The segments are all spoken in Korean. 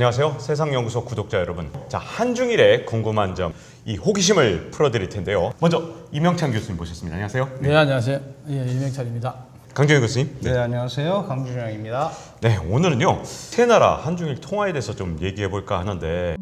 안녕하세요. 세상연구소 구독자 여러분. 자, 한중일의 궁금한 점, 이 호기심을 풀어드릴 텐데요. 먼저 이명찬 교수님 모셨습니다. 안녕하세요. 네, 안녕하세요. 예, 이명찬입니다. 강정현 교수님. 네, 안녕하세요. 강준영입니다. 네, 오늘은요. 세 나라 한중일 통화에 대해서 좀 얘기해 볼까 하는데,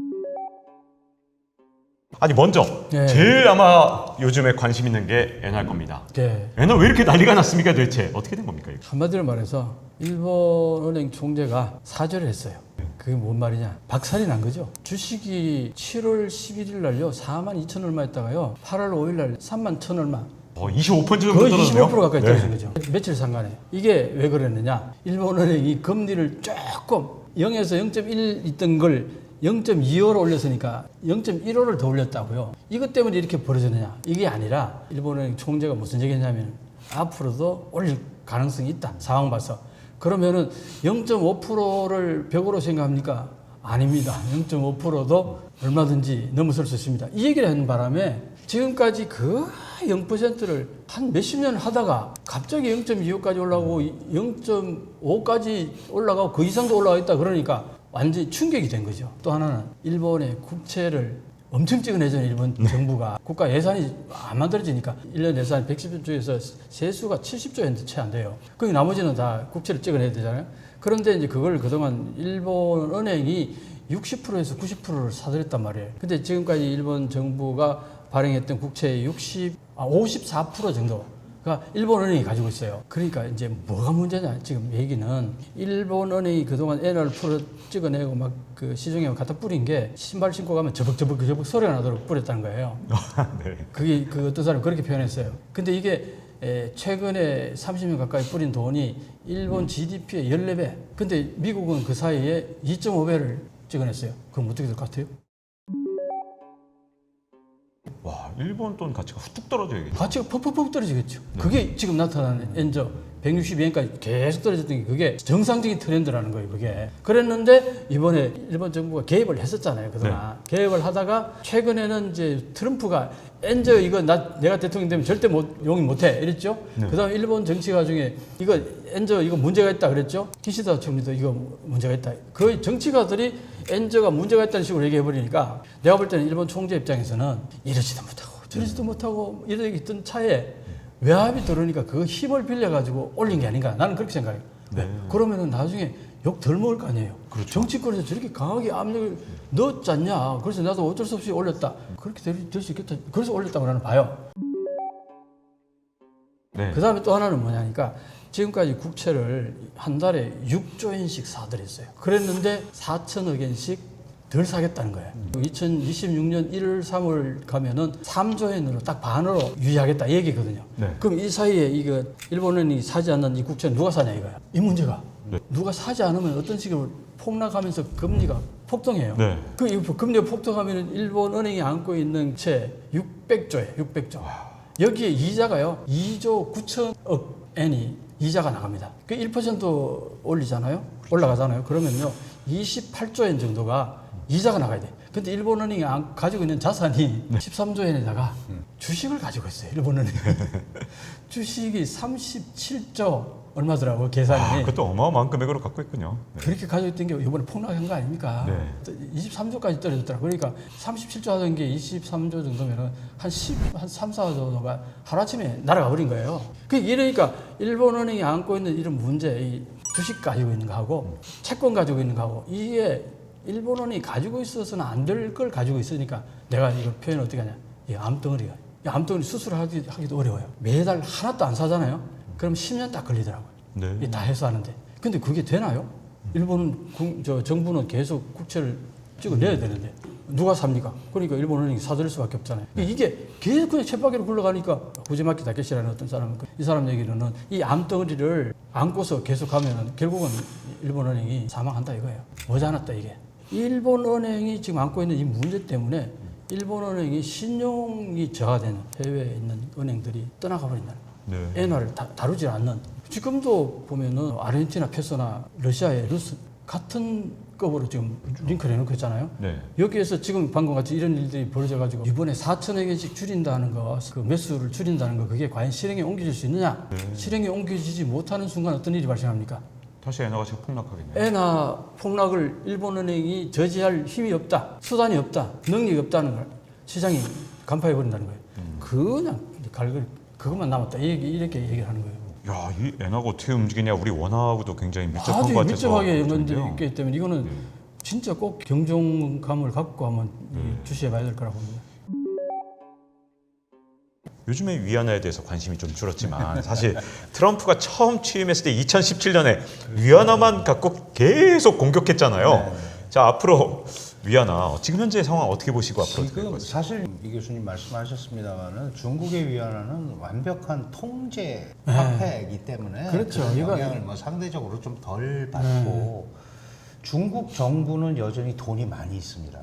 아니 먼저 네. 제일 아마 요즘에 관심 있는 게 엔화일 겁니다. 네. 엔화 왜 이렇게 난리가 났습니까 도대체? 어떻게 된 겁니까 이거? 한마디로 말해서 일본은행 총재가 사죄를 했어요. 그게 뭔 말이냐? 박살이 난 거죠. 주식이 7월 11일 날요 4만 2천 얼마였다가요 8월 5일 날 3만 1천 얼마. 25% 정도 거의 떨어졌네요. 25% 가까이 네. 떨어진 거죠. 며칠 상간에. 이게 왜 그랬느냐? 일본은행이 금리를 조금 0에서 0.1 있던 걸 0.25로 올렸으니까 0.15를 더 올렸다고요. 이것 때문에 이렇게 벌어졌느냐? 이게 아니라 일본은행 총재가 무슨 얘기했냐면 앞으로도 올릴 가능성이 있다. 상황 봐서. 그러면은 0.5%를 벽으로 생각합니까? 아닙니다. 0.5%도 얼마든지 넘어설 수 있습니다. 이 얘기를 하는 바람에 지금까지 그 0%를 한 몇십 년 하다가 갑자기 0.25까지 올라가고 0.5까지 올라가고 그 이상도 올라가 있다 그러니까 완전히 충격이 된 거죠. 또 하나는 일본의 국채를 엄청 찍어내잖아요. 일본 정부가. 국가 예산이 안 만들어지니까 1년 예산 110조에서 세수가 70조인데 채 안 돼요. 거기 나머지는 다 국채를 찍어내야 되잖아요. 그런데 이제 그걸 그동안 일본 은행이 60%에서 90%를 사들였단 말이에요. 근데 지금까지 일본 정부가 발행했던 국채의 54% 정도가 일본 은행이 가지고 있어요. 그러니까 이제 뭐가 문제냐? 지금 얘기는 일본 은행이 그동안 엔화를 풀어 찍어내고 막 그 시중에 갖다 뿌린 게 신발 신고 가면 저벅저벅 소리가 나도록 뿌렸다는 거예요. 네. 그게 그 어떤 사람이 그렇게 표현했어요. 근데 이게 최근에 30년 가까이 뿌린 돈이 일본 GDP의 14배. 근데 미국은 그 사이에 2.5배를 찍어냈어요. 그럼 어떻게 될 것 같아요? 와, 일본 돈 가치가 후뚝 떨어져야겠죠. 가치가 퍽퍽퍽 떨어지겠죠. 그게 지금 나타나는 엔저 162엔까지 계속 떨어졌던 게 그게 정상적인 트렌드라는 거예요. 그게 그랬는데 이번에 일본 정부가 개입을 했었잖아요. 그동안 개입을 하다가 최근에는 이제 트럼프가 엔저 이거 내가 대통령 되면 절대 용인 못해 이랬죠. 그다음 일본 정치가 중에 이거 엔저 이거 문제가 있다 그랬죠. 기시다 총리도 이거 문제가 있다. 그 정치가들이 엔저가 문제가 있다는 식으로 얘기해 버리니까 내가 볼 때는 일본 총재 입장에서는 이러지도 못하고 저러지도 못하고 이러고 있던 차에 외압이 들어오니까 그 힘을 빌려가지고 올린 게 아닌가 나는 그렇게 생각해요. 네. 그러면은 나중에 욕 덜 먹을 거 아니에요. 그렇죠. 정치권에서 저렇게 강하게 압력을 넣었지 않냐. 그래서 나도 어쩔 수 없이 올렸다. 그렇게 될 수 있겠다. 그래서 올렸다고 나는 봐요. 네. 그 다음에 또 하나는 뭐냐니까 지금까지 국채를 한 달에 6조엔씩 사들였어요. 그랬는데 4천억 엔씩 덜 사겠다는 거예요. 2026년 1월, 3월 가면은 3조엔으로 딱 반으로 유지하겠다 이 얘기거든요. 네. 그럼 이 사이에 이거 일본은이 사지 않는 이 국채는 누가 사냐 이거야. 이 문제가. 네. 누가 사지 않으면 어떤 식으로 폭락하면서 금리가 폭등해요. 네. 그 금리가 폭등하면 일본 은행이 안고 있는 채 600조예요. 600조. 여기에 이자가요. 2조 9천억 엔이 이자가 나갑니다. 그 1% 올리잖아요. 올라가잖아요. 그러면요. 28조 엔 정도가 이자가 나가야 돼. 근데 일본 은행이 가지고 있는 자산이 13조 엔에다가 주식을 가지고 있어요. 일본 은행이. 주식이 37조 얼마더라고 계산이. 그것도 어마어마한 금액으로 갖고 있군요. 네. 그렇게 가지고 있던 게 이번에 폭락한 거 아닙니까? 네. 23조까지 떨어졌더라고. 그러니까 37조 하던 게 23조 정도면은 한 3, 4조가 하루아침에 날아가 버린 거예요. 이러니까 일본은행이 안고 있는 이런 문제, 이 주식 가지고 있는 거하고 채권 가지고 있는 거하고 이게 일본은행이 가지고 있어서는 안 될 걸 가지고 있으니까 내가 이걸 표현 어떻게 하냐. 이 암덩어리가. 이 암덩어리 수술하기도 어려워요. 매달 하나도 안 사잖아요. 그럼 10년 딱 걸리더라고요. 네. 다 해소하는데. 근데 그게 되나요? 일본은 정부는 계속 국채를 찍어내야 되는데 누가 삽니까? 그러니까 일본은행이 사들일 수밖에 없잖아요. 이게 계속 그냥 쳇바퀴로 굴러가니까 후지마키 다케시라는 어떤 사람은 이 사람 얘기로는 이 암덩어리를 안고서 계속 가면은 결국은 일본은행이 사망한다 이거예요. 머지않았다 이게. 일본은행이 지금 안고 있는 이 문제 때문에 일본은행이 신용이 저하되는 해외에 있는 은행들이 떠나가 버린다는 거예요. 네. 엔화를 다루지 않는. 지금도 보면은 아르헨티나 페소나 러시아의 루스 같은 급으로 지금 링크를 해놓고 있잖아요. 네. 여기에서 지금 방금 같이 이런 일들이 벌어져가지고 이번에 4천억 원씩 줄인다는 거, 그 매수를 줄인다는 거, 그게 과연 실행에 옮겨질 수 있느냐? 실행에 옮겨지지 못하는 순간 어떤 일이 발생합니까? 다시 엔화가 지금 폭락하겠네요. 엔화 폭락을 일본은행이 저지할 힘이 없다, 수단이 없다, 능력이 없다는 걸 시장이 간파해 버린다는 거예요. 그냥 갈글 그것만 남았다 이렇게 얘기를 하는 거예요. 야, 이 엔화가 어떻게 움직이냐, 우리 원화하고도 굉장히 밀접한 것 아주 같아서 밀접하게 연관되어 걱정인데요. 있기 때문에 이거는 진짜 꼭 경종감을 갖고 한번 주시해봐야 될 거라고 봅니다. 요즘에 위안화에 대해서 관심이 좀 줄었지만 사실 트럼프가 처음 취임했을 때 2017년에 위안화만 갖고 계속 공격했잖아요. 자, 앞으로 위안화 지금 현재 상황 어떻게 보시고 앞으로 어떻게 될 지금 거죠? 사실 이 교수님 말씀하셨습니다만은 중국의 위안화는 완벽한 통제 화폐이기 때문에 그렇죠. 그런 이거- 영향을 뭐 상대적으로 좀 덜 받고 중국 정부는 여전히 돈이 많이 있습니다.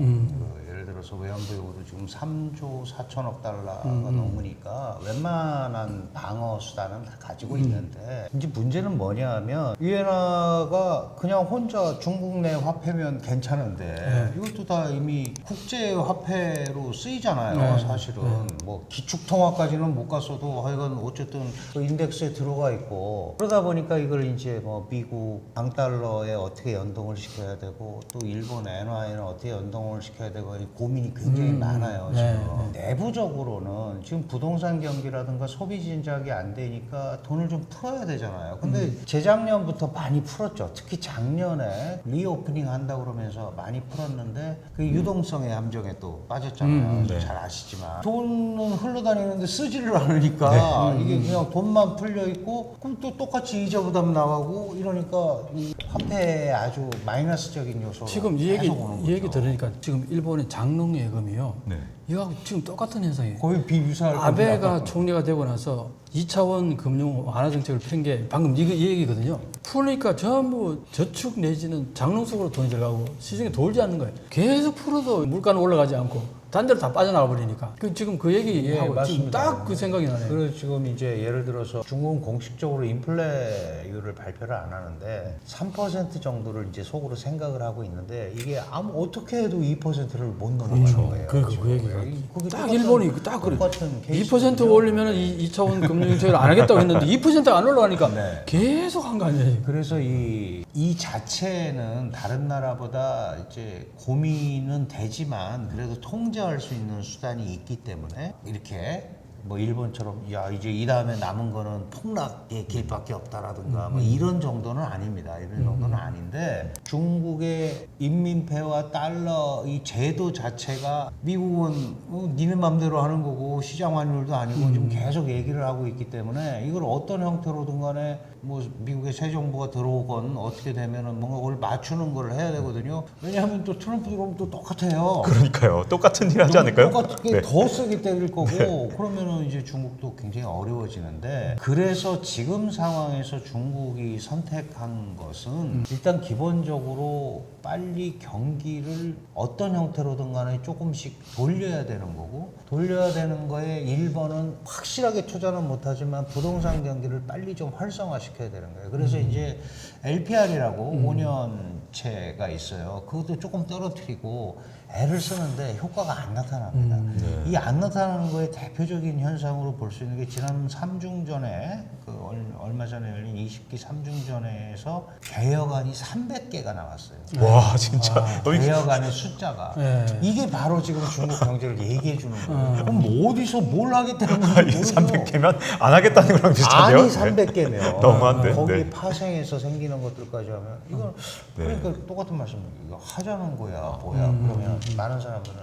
예를 들어서 외환보유고도 지금 3조 4천억 달러가 넘으니까 웬만한 방어 수단은 다 가지고 있는데 이제 문제는 뭐냐하면 위안화가 그냥 혼자 중국 내 화폐면 괜찮은데 이것도 다 이미 국제 화폐로 쓰이잖아요. 사실은 뭐 기축통화까지는 못 갔어도 하여간 어쨌든 그 인덱스에 들어가 있고 그러다 보니까 이걸 이제 뭐 미국 강달러에 어떻게 연동을 시켜야 되고 또 일본 엔화에는 어떻게 연동을 시켜야 되고 이 고민이 굉장히 많아요. 지금 내부적으로는 지금 부동산 경기라든가 소비 진작이 안 되니까 돈을 좀 풀어야 되잖아요. 근데 재작년부터 많이 풀었죠. 특히 작년에 리오프닝 한다 그러면서 많이 풀었는데 그 유동성의 함정에 또 빠졌잖아요. 잘 아시지만 돈은 흘러다니는데 쓰지를 않으니까 이게 그냥 돈만 풀려 있고 그럼 또 똑같이 이자 부담 나가고 이러니까 이 화폐에 아주 마이너스적인 요소가 지금 이 얘기 들으니까 지금 일본의 장롱 예금이요. 네. 이거하고 지금 똑같은 현상이에요. 거의 비유사할 아베가 총리가 되고 나서 2차원 금융 완화 정책을 펴는 게 방금 이 얘기거든요. 풀으니까 전부 저축 내지는 장롱 속으로 돈이 들어가고 시중에 돌지 않는 거예요. 계속 풀어도 물가는 올라가지 않고 단 데로 다 빠져나가 버리니까. 지금 그 얘기하고 지금 딱 그 생각이 나네요. 그래서 지금 이제 예를 들어서 중국은 공식적으로 인플레율을 발표를 안 하는데 3% 정도를 이제 속으로 생각을 하고 있는데 이게 어떻게 해도 2%를 못 넘어가는 거예요. 그 얘기가 거기 딱 똑같은- 일본이 딱 그래. 똑같은 2% 올리면 2차원 금융정책을 안 하겠다고 했는데 2%가 안 올라가니까 네. 계속 한 거 아니에요. 그래서 이 자체는 다른 나라보다 이제 고민은 되지만 그래도 통제할 수 있는 수단이 있기 때문에 이렇게 뭐 일본처럼 야 이제 이 다음에 남은 거는 폭락의 길밖에 없다라든가 뭐 이런 정도는 아닙니다. 이런 정도는 아닌데 중국의 인민폐와 달러 이 제도 자체가 미국은 니네 맘대로 하는 거고 시장 환율도 아니고 지금 계속 얘기를 하고 있기 때문에 이걸 어떤 형태로든 간에 뭐 미국의 새 정부가 들어오건 어떻게 되면은 뭔가 그걸 맞추는 걸 해야 되거든요. 왜냐하면 또 트럼프 들어오면 또 똑같아요. 그러니까요. 똑같은 일 하지 않을까요? 똑같게 네. 더 세게 때릴 거고 그러면은 이제 중국도 굉장히 어려워지는데 그래서 지금 상황에서 중국이 선택한 것은 일단 기본적으로 빨리 경기를 어떤 형태로든 간에 조금씩 돌려야 되는 거고 돌려야 되는 거에 1번은 확실하게 투자는 못하지만 부동산 경기를 빨리 좀 활성화시켜야 되는 거예요. 그래서 이제 LPR이라고 5년채가 있어요. 그것도 조금 떨어뜨리고 애를 쓰는데 효과가 안 나타납니다. 이 안 나타나는 거에 대표적인 현상으로 볼 수 있는 게 지난 3중전에 그 얼마 전에 열린 20기 3중전에서 개혁안이 300개가 나왔어요. 와, 진짜. 개혁안의 숫자가 이게 바로 지금 중국 경제를 얘기해 주는 거예요. 그럼 뭐 어디서 뭘 하겠다는 건지 모르죠. 300개면 안 하겠다는 거랑 비슷한데요? 아니 300개면 너무한데? 거기 네. 파생해서 생기는 것들까지 하면 이건 그러니까 똑같은 말씀 이거 하자는 거야 뭐야 그러면 많은 사람들은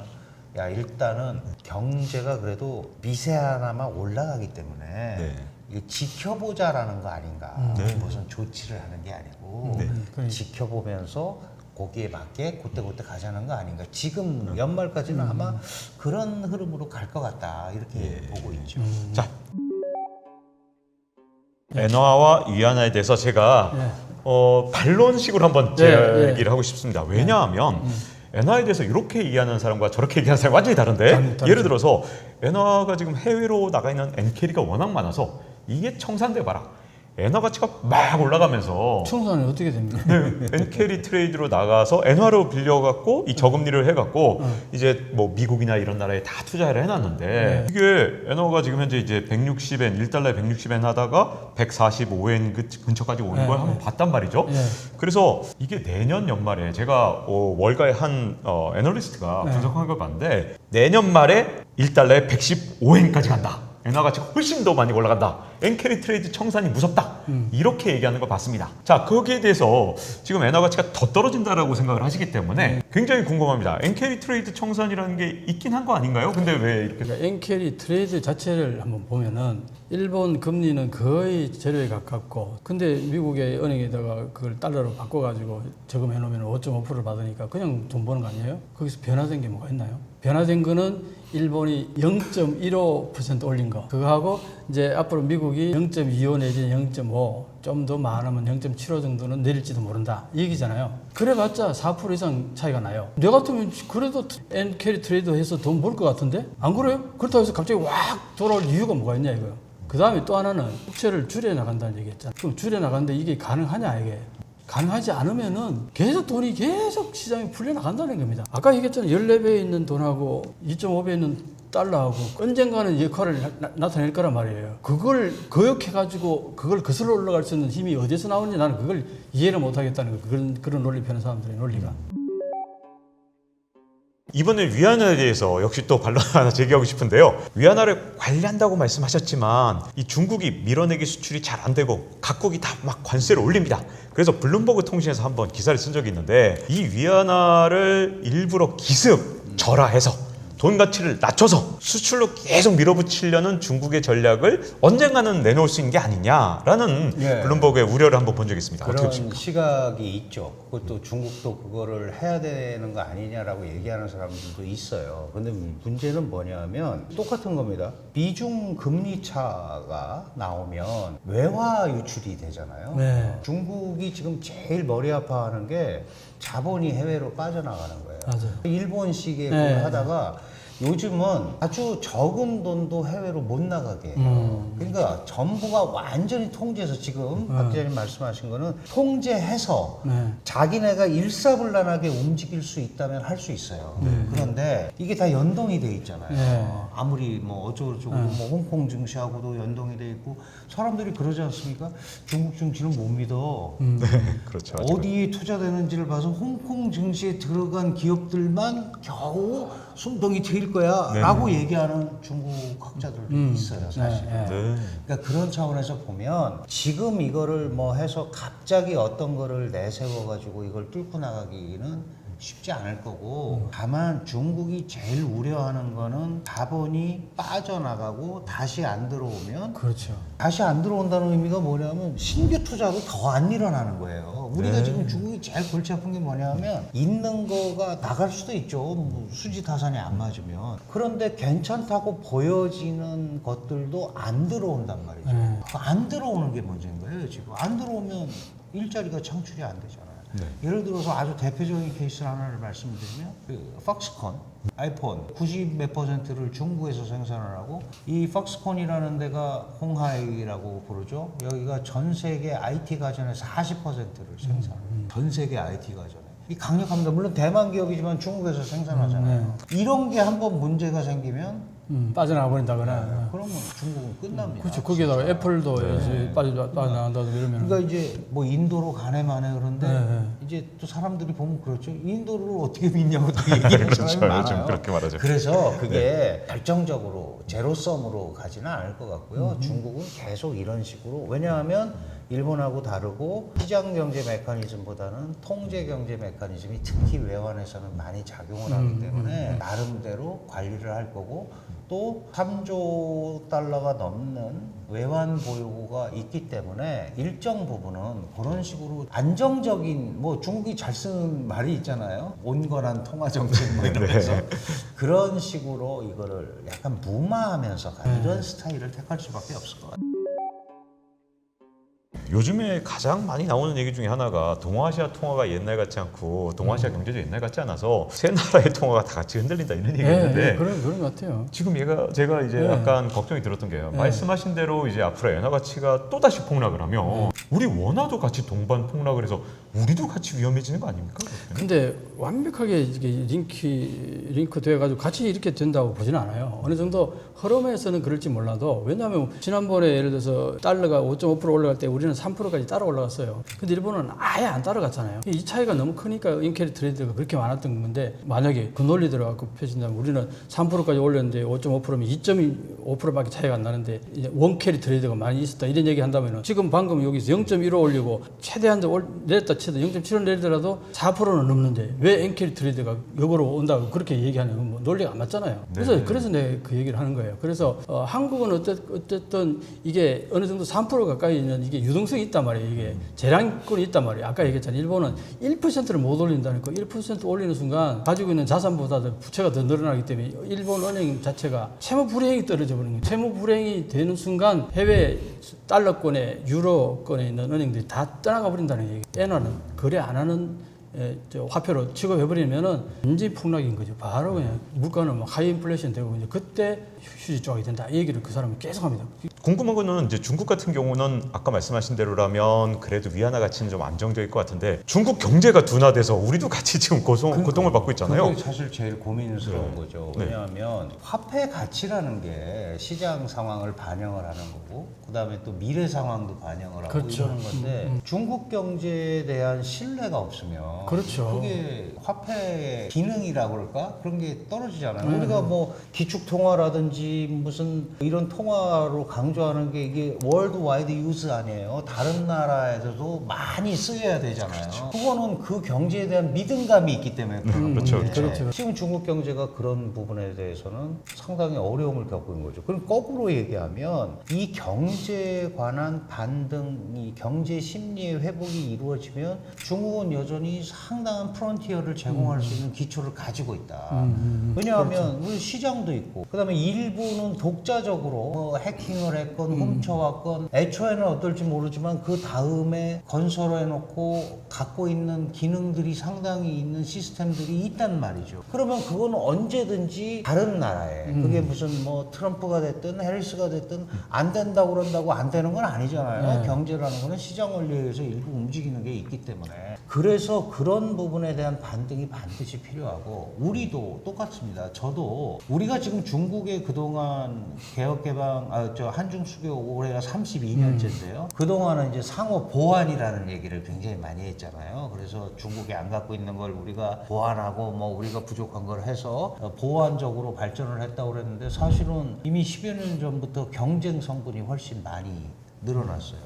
야 일단은 경제가 그래도 미세하나마 올라가기 때문에 네. 이거 지켜보자라는 거 아닌가 네. 무슨 조치를 하는 게 아니고 지켜보면서 거기에 맞게 그때 가자는 거 아닌가 지금 연말까지는 아마 그런 흐름으로 갈 것 같다 이렇게 보고 있죠. 자, 엔화와 위안화에 대해서 제가 반론식으로 한번 얘기를 하고 싶습니다. 왜냐하면 엔화에 대해서 이렇게 얘기하는 사람과 저렇게 얘기하는 사람이 완전히 다른데 다르죠. 예를 들어서 엔화가 지금 해외로 나가 있는 엔캐리가 워낙 많아서 이게 청산돼 봐라. 엔화 가치가 막 올라가면서 청산이 어떻게 됩니까? 엔캐리 트레이드로 나가서 엔화로 빌려갖고 이 저금리를 해갖고 이제 뭐 미국이나 이런 나라에 다 투자를 해놨는데 이게 엔화가 지금 현재 이제 160엔 1달러에 160엔 하다가 145엔 근처까지 오는 걸 한번 봤단 말이죠. 그래서 이게 내년 연말에 제가 월가의 한 애널리스트가 분석한 걸 봤는데 내년 말에 1달러에 115엔까지 간다. 엔화 가치가 훨씬 더 많이 올라간다. 엔캐리 트레이드 청산이 무섭다. 이렇게 얘기하는 걸 봤습니다. 자, 거기에 대해서 지금 엔화 가치가 더 떨어진다라고 생각을 하시기 때문에 굉장히 궁금합니다. 엔캐리 트레이드 청산이라는 게 있긴 한 거 아닌가요? 근데 왜 이렇게 그러니까 엔캐리 트레이드 자체를 한번 보면은 일본 금리는 거의 제로에 가깝고 근데 미국의 은행에다가 그걸 달러로 바꿔가지고 저금해 놓으면 5.5%를 받으니까 그냥 돈 버는 거 아니에요? 거기서 변화된 게 뭐가 있나요? 변화된 거는 일본이 0.15% 올린 거 그거하고 이제 앞으로 미국이 0.25 내지 0.5 좀 더 많으면 0.75 정도는 내릴지도 모른다 이 얘기잖아요. 그래봤자 4% 이상 차이가 나요. 내 같으면 그래도 엔캐리 트레이드 해서 돈 벌 것 같은데 안 그래요? 그렇다고 해서 갑자기 확 돌아올 이유가 뭐가 있냐 이거요. 그 다음에 또 하나는 국채를 줄여나간다는 얘기했잖아. 그럼 줄여나가는데 이게 가능하냐 이게. 가능하지 않으면은 계속 돈이 계속 시장에 풀려나간다는 겁니다. 아까 얘기했잖아요. 14배에 있는 돈하고 2.5배에 있는 달러하고 언젠가는 역할을 나타낼 거란 말이에요. 그걸 거역해가지고 그걸 거슬러 올라갈 수 있는 힘이 어디서 나오는지 나는 그걸 이해를 못하겠다는 거예요. 그런 논리 펴는 사람들의 논리가. 이번에 위안화에 대해서 역시 또 반론 하나 제기하고 싶은데요. 위안화를 관리한다고 말씀하셨지만 이 중국이 밀어내기 수출이 잘 안 되고 각국이 다 막 관세를 올립니다. 그래서 블룸버그 통신에서 한번 기사를 쓴 적이 있는데 이 위안화를 일부러 기습 절하해서 돈 가치를 낮춰서 수출로 계속 밀어붙이려는 중국의 전략을 언젠가는 내놓을 수 있는 게 아니냐라는 블룸버그의 우려를 한번 본 적이 있습니다. 어떻게 그런 보십니까? 시각이 있죠. 그것도 중국도 그거를 해야 되는 거 아니냐라고 얘기하는 사람들도 있어요. 근데 문제는 뭐냐면 똑같은 겁니다. 비중 금리 차가 나오면 외화 유출이 되잖아요. 네. 중국이 지금 제일 머리 아파하는 게 자본이 해외로 빠져나가는 거예요. 맞아요. 일본식의 네. 그걸 하다가 요즘은 아주 적은 돈도 해외로 못 나가게 해요. 그러니까 정부가 완전히 통제해서 지금 박 기자님 말씀하신 거는 통제해서 자기네가 일사불란하게 움직일 수 있다면 할 수 있어요. 그런데 이게 다 연동이 돼 있잖아요. 아무리 뭐 어쩌고저쩌고 뭐 홍콩 증시하고도 연동이 돼 있고 사람들이 그러지 않습니까? 중국 증시는 못 믿어. 그렇죠. 어디에 투자되는지를 봐서 홍콩 증시에 들어간 기업들만 겨우 숨통이 트일 거야 라고 얘기하는 중국 학자들도 있어요 사실. 그러니까 그런 차원에서 보면 지금 이거를 뭐 해서 갑자기 어떤 거를 내세워 가지고 이걸 뚫고 나가기는 쉽지 않을 거고 다만 중국이 제일 우려하는 거는 자본이 빠져나가고 다시 안 들어오면 그렇죠. 다시 안 들어온다는 의미가 뭐냐면 신규 투자도 더 안 일어나는 거예요. 우리가 지금 중국이 제일 골치 아픈 게 뭐냐면 있는 거가 나갈 수도 있죠. 뭐 수지 타산이 안 맞으면. 그런데 괜찮다고 보여지는 것들도 안 들어온단 말이죠. 안 들어오는 게 문제인 거예요. 지금 안 들어오면 일자리가 창출이 안 되잖아요. 예를 들어서 아주 대표적인 케이스 하나를 말씀드리면 그 팍스콘 아이폰 90 몇 %를 중국에서 생산을 하고 이 팍스콘이라는 데가 홍하이라고 부르죠. 여기가 전 세계 IT 가전의 40%를 생산해요. 전 세계 IT 가전에. 이 강력합니다. 물론 대만 기업이지만 중국에서 생산하잖아요. 이런 게 한번 문제가 생기면 빠져나가 버린다거나. 그러면 중국은 끝납니다. 그렇죠. 거기에다가 애플도 이제 빠져나간다고 이러면. 그러니까 이제 뭐 인도로 가네 마네 그런데 이제 또 사람들이 보면 그렇죠. 인도를 어떻게 믿냐고 또 얘기하는 사람이 많아요. 요즘 그렇게 말하죠. 그래서 그게 결정적으로 제로섬으로 가지는 않을 것 같고요. 중국은 계속 이런 식으로 왜냐하면 일본하고 다르고 시장 경제 메커니즘보다는 통제 경제 메커니즘이 특히 외환에서는 많이 작용을 하기 때문에 나름대로 관리를 할 거고 또 3조 달러가 넘는 외환 보유고가 있기 때문에 일정 부분은 그런 식으로 안정적인 뭐 중국이 잘 쓰는 말이 있잖아요. 온건한 통화 정책 뭐 이러면서 그런 식으로 이거를 약간 무마하면서 이런 스타일을 택할 수밖에 없을 것 같아요. 요즘에 가장 많이 나오는 얘기 중에 하나가 동아시아 통화가 옛날 같지 않고 동아시아 경제도 옛날 같지 않아서 세 나라의 통화가 다 같이 흔들린다 이런 얘기가 있는데 그런 것 같아요. 지금 제가 이제 약간 걱정이 들었던 게요. 말씀하신 대로 이제 앞으로 엔화 가치가 또 다시 폭락을 하면 우리 원화도 같이 동반 폭락을 해서 우리도 같이 위험해지는 거 아닙니까? 근데 완벽하게 이게 링크 돼가지고 같이 이렇게 된다고 보지는 않아요. 어느 정도 흐름에서는 그럴지 몰라도 왜냐하면 지난번에 예를 들어서 달러가 5.5% 올라갈 때 우리는 3%까지 따라 올라갔어요. 근데 일본은 아예 안 따라갔잖아요. 이 차이가 너무 크니까 인캐리 트레이드가 그렇게 많았던 건데 만약에 그 논리 들어가고 펴진다면 우리는 3%까지 올렸는데 5.5%면 2.5%밖에 차이가 안 나는데 이제 원캐리 트레이드가 많이 있었다 이런 얘기 한다면 지금 방금 여기서 0.15 올리고 최대한 내렸다 치도 0.75 내리더라도 4%는 넘는데 왜 엔캐리 트레이드가 역으로 온다고 그렇게 얘기하는 건 뭐 논리가 안 맞잖아요. 그래서 내가 그 얘기를 하는 거예요. 그래서 한국은 어쨌든 이게 어느 정도 3% 가까이 있는 이게 유동성이 있단 말이에요. 이게 재량권이 있단 말이에요. 아까 얘기했잖아요. 일본은 1%를 못 올린다는 거. 1% 올리는 순간 가지고 있는 자산보다 부채가 더 늘어나기 때문에 일본 은행 자체가 채무 불이행이 떨어져 버리는 거예요. 채무 불이행이 되는 순간 해외 달러권에 유로권에 있는 은행들이 다 떠나가 버린다는 얘기예요. 엔화는 거래 안 하는 화폐로 취급해버리면은 완전히 폭락인 거죠. 바로 그냥 물가는 막 하이 인플레이션 되고 이제 그때 휴지 조각이 된다. 이 얘기를 그 사람은 계속 합니다. 궁금한 거는 이제 중국 같은 경우는 아까 말씀하신 대로라면 그래도 위안화 가치는 좀 안정적일 것 같은데 중국 경제가 둔화돼서 우리도 같이 지금 고통을 받고 있잖아요. 그게 사실 제일 고민스러운 거죠. 왜냐하면 화폐 가치라는 게 시장 상황을 반영을 하는 거고 그다음에 또 미래 상황도 반영을 하고 그렇죠. 이러는 건데 중국 경제에 대한 신뢰가 없으면 그렇죠. 그게 화폐의 기능이라고 그럴까? 그런 게 떨어지잖아요. 우리가 뭐 기축 통화라든지 무슨 이런 통화로 강조하는 게 이게 월드와이드 유즈 아니에요. 다른 나라에서도 많이 쓰여야 되잖아요. 그렇죠. 그거는 그 경제에 대한 믿음감이 있기 때문에 그런 그렇죠, 건데 그렇죠. 지금 중국 경제가 그런 부분에 대해서는 상당히 어려움을 겪고 있는 거죠. 그럼 거꾸로 얘기하면 이 경제에 관한 반등, 이 경제 심리의 회복이 이루어지면 중국은 여전히 상당한 프론티어를 제공할 수 있는 기초를 가지고 있다. 왜냐하면 우리 시장도 있고 그다음에 일부는 독자적으로 뭐 해킹을 했건 훔쳐왔건 애초에는 어떨지 모르지만 그 다음에 건설해놓고 갖고 있는 기능들이 상당히 있는 시스템들이 있단 말이죠. 그러면 그거는 언제든지 다른 나라에 그게 무슨 뭐 트럼프가 됐든 해리스가 됐든 안 된다고 그런다고 안 되는 건 아니잖아요. 경제라는 거는 시장 원리에 의해서 일부 움직이는 게 있기 때문에 그래서 그런 부분에 대한 반등이 반드시 필요하고 우리도 똑같습니다. 저도 우리가 지금 중국에 그동안 개혁개방 한중 수교 올해가 32년째인데요. 그동안은 이제 상호 보완이라는 얘기를 굉장히 많이 했잖아요. 그래서 중국이 안 갖고 있는 걸 우리가 보완하고 뭐 우리가 부족한 걸 해서 보완적으로 발전을 했다고 그랬는데 사실은 이미 10여 년 전부터 경쟁 성분이 훨씬 많이 늘어났어요.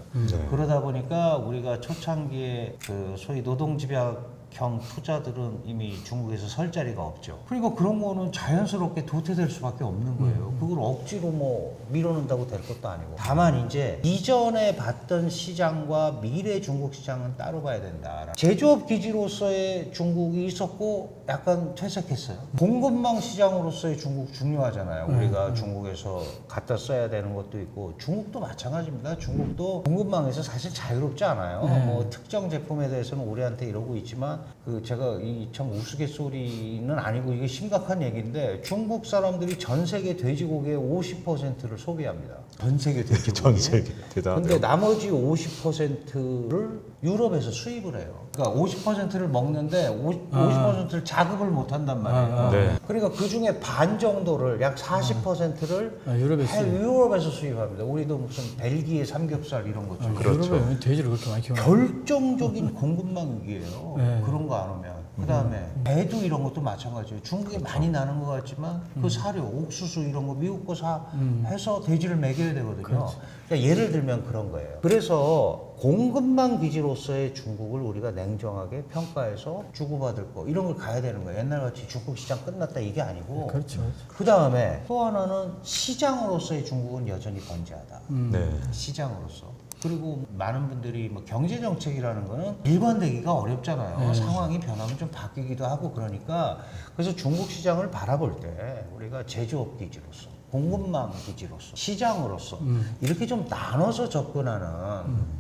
그러다 보니까 우리가 초창기에 그 소위 노동집약형 투자들은 이미 중국에서 설 자리가 없죠. 그러니까 그런 거는 자연스럽게 도태될 수밖에 없는 거예요. 그걸 억지로 뭐 밀어넣는다고 될 것도 아니고. 다만 이제 이전에 봤던 시장과 미래 중국 시장은 따로 봐야 된다. 제조업 기지로서의 중국이 있었고 약간 퇴색했어요. 공급망 시장으로서의 중국 중요하잖아요. 우리가 중국에서 갖다 써야 되는 것도 있고 중국도 마찬가지입니다. 중국도 공급망에서 사실 자유롭지 않아요. 뭐 특정 제품에 대해서는 우리한테 이러고 있지만 그 제가 이 참 우스갯소리는 아니고 이게 심각한 얘기인데 중국 사람들이 전 세계 돼지고기의 50%를 소비합니다. 전 세계 돼지고기. 전 세계 대단하네요. 근데 나머지 50%를 유럽에서 수입을 해요. 그러니까 50%를 먹는데 50%를 자급을 못 한단 말이에요. 네. 그러니까 그 중에 반 정도를 약 40%를 유럽에서 수입합니다. 우리도 무슨 벨기에 삼겹살 이런 거죠. 그렇죠. 유럽에 돼지를 그렇게 많이 키워요. 결정적인 공급망 위기예요. 그런 거 안 오면. 그 다음에 배도 이런 것도 마찬가지예요. 중국에 많이 나는 것 같지만 그 사료, 옥수수 이런 거 미국 거 해서 돼지를 먹여야 되거든요. 그러니까 예를 들면 그런 거예요. 그래서 공급망 기지로서의 중국을 우리가 냉정하게 평가해서 주고받을 거 이런 걸 가야 되는 거예요. 옛날같이 중국 시장 끝났다 이게 아니고. 그렇죠. 그 다음에 또 하나는 시장으로서의 중국은 여전히 번제하다. 네. 시장으로서. 그리고 많은 분들이 뭐 경제 정책이라는 거는 일관되기가 어렵잖아요. 상황이 변하면 좀 바뀌기도 하고 그러니까 그래서 중국 시장을 바라볼 때 우리가 제조업 기지로서 공급망 기지로서 시장으로서 이렇게 좀 나눠서 접근하는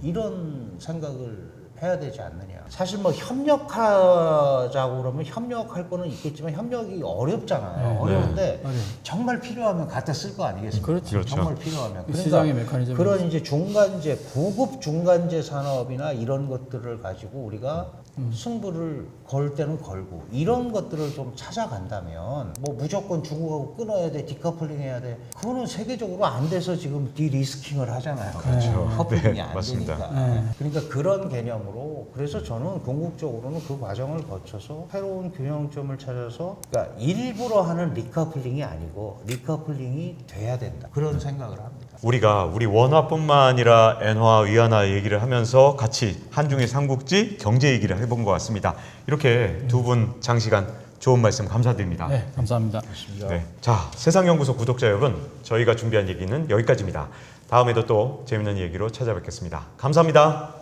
이런 생각을 해야 되지 않느냐. 사실 뭐 협력하자고 그러면 협력할 거는 있겠지만 협력이 어렵잖아요. 네. 어려운데 맞아요. 정말 필요하면 갖다 쓸 거 아니겠습니까? 그렇죠. 정말 필요하면. 시장의 메커니즘. 그런 이제 중간재, 고급 중간재 산업이나 이런 것들을 가지고 우리가 승부를 걸 때는 걸고 이런 것들을 좀 찾아간다면 뭐 무조건 중국하고 끊어야 돼, 디커플링 해야 돼. 그거는 세계적으로 안 돼서 지금 디리스킹을 하잖아요. 그렇죠. 커플링이 네, 안 맞습니다. 되니까. 그러니까 그런 개념으로 그래서 저는 궁극적으로는 그 과정을 거쳐서 새로운 균형점을 찾아서 그러니까 일부러 하는 리커플링이 아니고 리커플링이 돼야 된다. 그런 생각을 합니다. 우리가 우리 원화뿐만 아니라 엔화, 위안화 얘기를 하면서 같이 한중일 삼국지 경제 얘기를 해본 것 같습니다. 이렇게 두 분 장시간 좋은 말씀 감사드립니다. 네, 감사합니다. 네. 자, 세상연구소 구독자 여러분, 저희가 준비한 얘기는 여기까지입니다. 다음에도 또 재밌는 얘기로 찾아뵙겠습니다. 감사합니다.